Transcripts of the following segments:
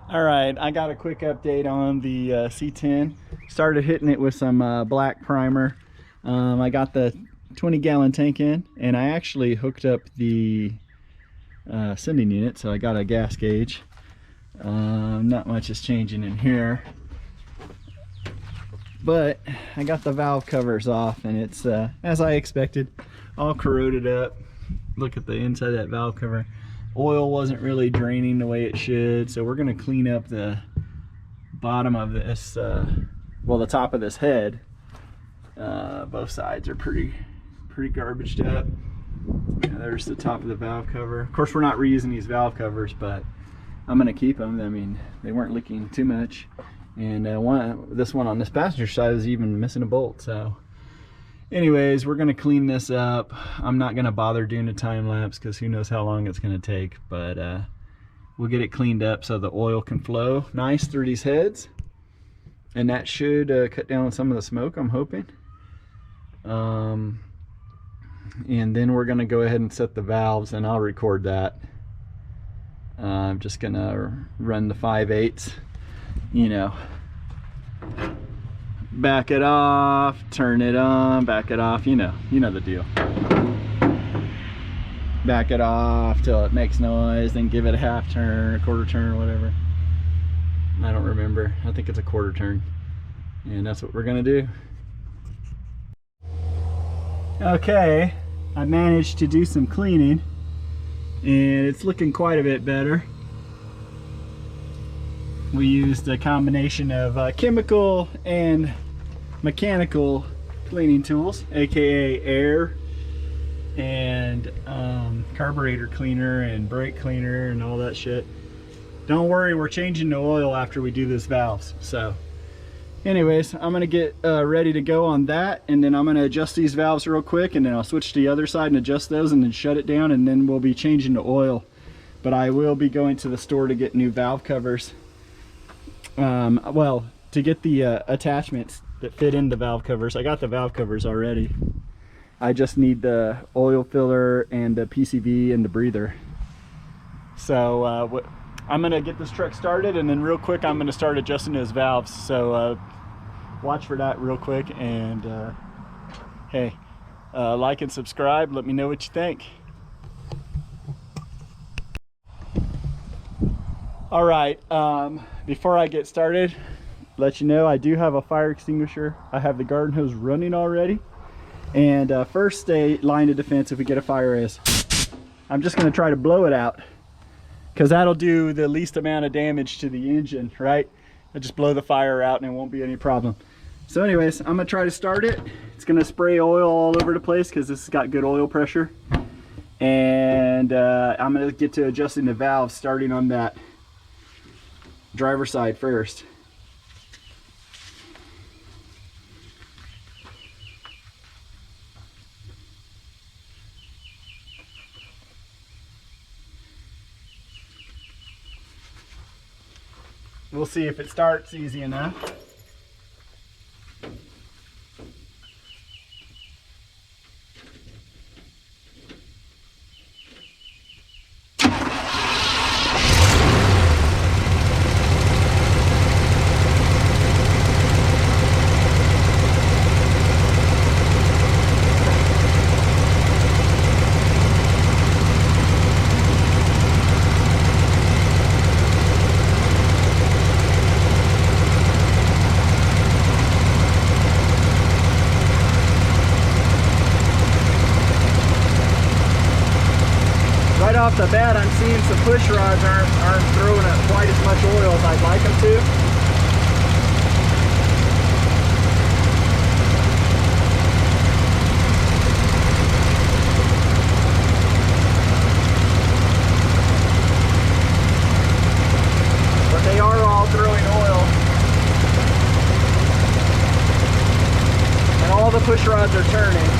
All right, I got a quick update on the C10. Started hitting it with some black primer. I got the 20-gallon tank in, and I actually hooked up the sending unit, so I got a gas gauge. Not much is changing in here, but I got the valve covers off, and it's as I expected, all corroded up. Look at the inside of that valve cover. Oil wasn't really draining the way it should, so we're going to clean up the bottom of this, well, the top of this head. Both sides are pretty garbaged up. Yeah, there's the top of the valve cover. Of course, we're not reusing these valve covers, but I'm going to keep them. I mean, they weren't leaking too much, and this one on this passenger side is even missing a bolt. So anyways, we're going to clean this up. I'm not going to bother doing a time lapse because who knows how long it's going to take, but we'll get it cleaned up so the oil can flow nice through these heads, and that should cut down on some of the smoke, I'm hoping. And then we're going to go ahead and set the valves, and I'll record that. I'm just going to run the 5/8, you know. Back it off, turn it on, back it off, you know the deal. Back it off till it makes noise, then give it a half turn, a quarter turn, or whatever. I don't remember. I think it's a quarter turn. And that's what we're gonna do. Okay, I managed to do some cleaning, and it's looking quite a bit better. We used a combination of chemical and mechanical cleaning tools, aka air and carburetor cleaner and brake cleaner and all that shit. Don't worry, we're changing the oil after we do this valves. So anyways, I'm gonna get ready to go on that, and then I'm gonna adjust these valves real quick, and then I'll switch to the other side and adjust those, and then shut it down, and then we'll be changing the oil. But I will be going to the store to get new valve covers. Well, to get the attachments that fit in the valve covers. I got the valve covers already. I just need the oil filler and the PCV and the breather. So I'm gonna get this truck started, and then real quick I'm gonna start adjusting those valves. So watch for that real quick, and hey, like and subscribe. Let me know what you think. All right, before I get started, let you know I do have a fire extinguisher. I have the garden hose running already, and first line of defense if we get a fire is I'm just going to try to blow it out, because that'll do the least amount of damage to the engine, right? I'll just blow the fire out and it won't be any problem. So anyways, I'm going to try to start it. It's going to spray oil all over the place because this has got good oil pressure, and I'm going to get to adjusting the valves, starting on that driver's side first. We'll see if it starts easy enough. Right off the bat, I'm seeing some push rods aren't throwing up quite as much oil as I'd like them to. But they are all throwing oil. And all the push rods are turning.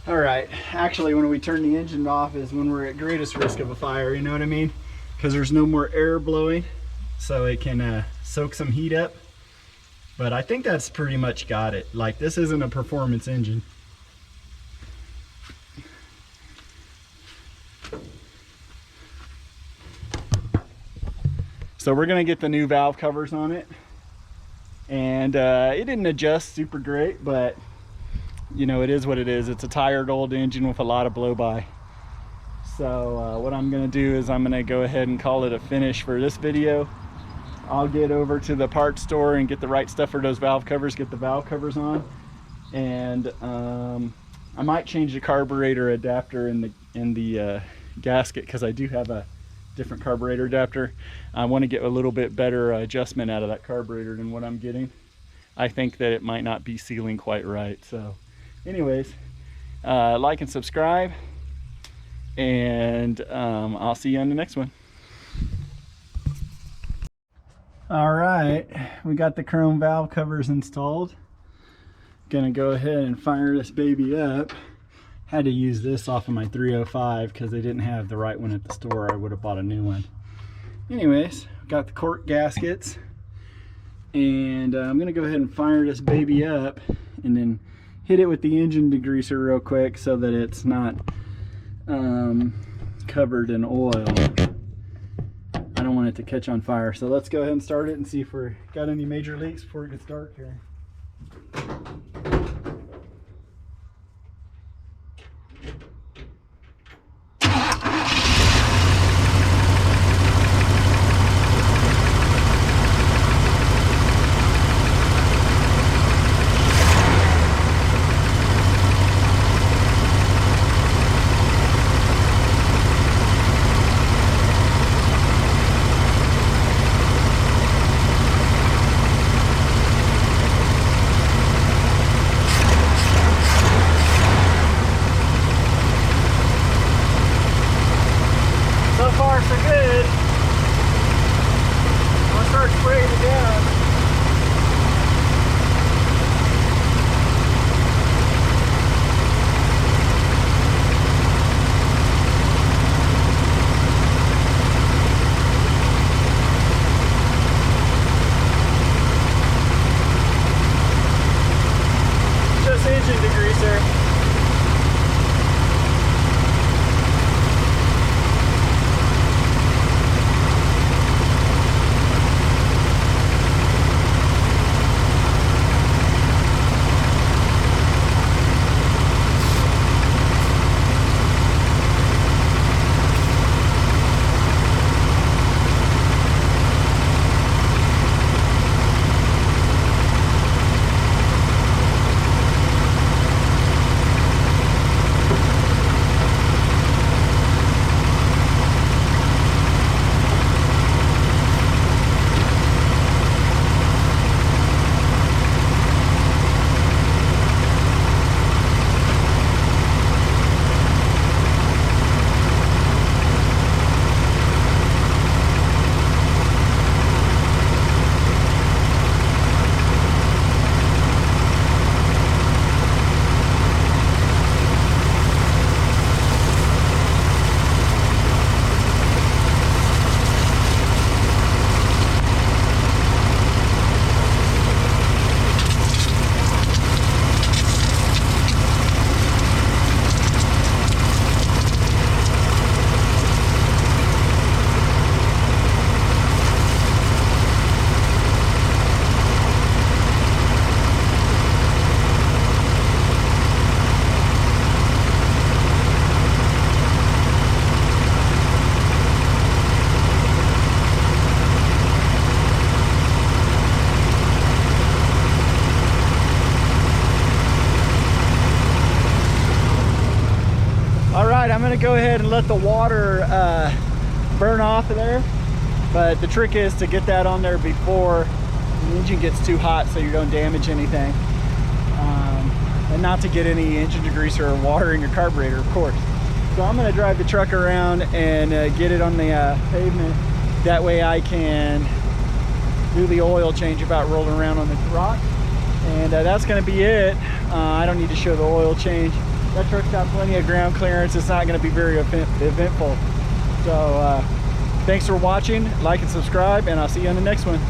All right, actually when we turn the engine off is when we're at greatest risk of a fire, you know what I mean? Because there's no more air blowing, so it can soak some heat up. But I think that's pretty much got it. Like, this isn't a performance engine. So we're gonna get the new valve covers on it. And it didn't adjust super great, but you know, it is what it is. It's a tired old engine with a lot of blow-by. So what I'm gonna do is I'm gonna go ahead and call it a finish for this video. I'll get over to the parts store and get the right stuff for those valve covers, get the valve covers on. And I might change the carburetor adapter in the gasket, because I do have a different carburetor adapter. I want to get a little bit better adjustment out of that carburetor than what I'm getting. I think that it might not be sealing quite right. So anyways, like and subscribe, and I'll see you on the next one. All right, we got the chrome valve covers installed. Gonna go ahead and fire this baby up. Had to use this off of my 305 because they didn't have the right one at the store. I would have bought a new one. Anyways, got the cork gaskets, and I'm gonna go ahead and fire this baby up and then hit it with the engine degreaser real quick so that it's not covered in oil. I don't want it to catch on fire. So let's go ahead and start it and see if we got any major leaks before it gets dark here. So good. I'll start spraying it down. Just engine degreaser. I'm gonna go ahead and let the water burn off of there, but the trick is to get that on there before the engine gets too hot so you don't damage anything, and not to get any engine degreaser or water in your carburetor, of course. So I'm gonna drive the truck around and get it on the pavement. That way I can do the oil change without rolling around on the rock. And that's gonna be it. I don't need to show the oil change. That truck's got plenty of ground clearance. It's not going to be very eventful. So thanks for watching, like and subscribe, and I'll see you on the next one.